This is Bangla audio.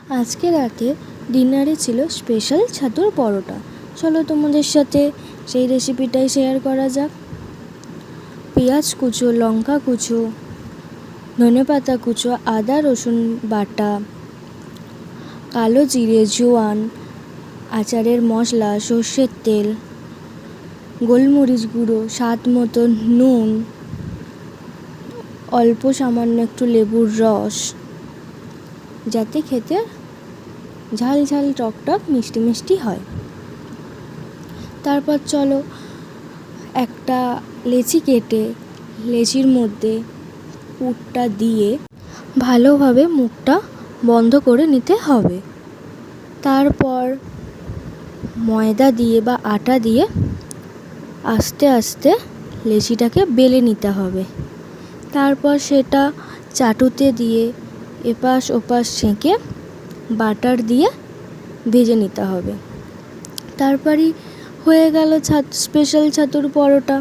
আজকে রাতে ডিনারে ছিল স্পেশাল ছাতুর পরোটা। চলো তোমাদের সাথে সেই রেসিপিটাই শেয়ার করা যাক। পেঁয়াজ কুচো, লঙ্কা কুচো, ধনেপাতা কুচো, আদা রসুন বাটা, কালো জিরে, জোয়ান, আচারের মশলা, সর্ষের তেল, গোলমরিচ গুঁড়ো, স্বাদ মতো নুন, অল্প সামান্য একটু লেবুর রস, যাতে খেতে ঝাল ঝাল টক টক মিষ্টি মিষ্টি হয়। তারপর চলো একটা লেচি কেটে লেচির মধ্যে পুরটা দিয়ে ভালোভাবে মুখটা বন্ধ করে নিতে হবে। তারপর ময়দা দিয়ে বা আটা দিয়ে আস্তে আস্তে লেচিটাকে বেলে নিতে হবে। তারপর সেটা চাটুতে দিয়ে এপাশ ওপাশ ছেঁকে বাটার দিয়ে ভেজে নিতে হবে। তারপরই হয়ে গেল স্পেশাল ছাতুর পরোটা।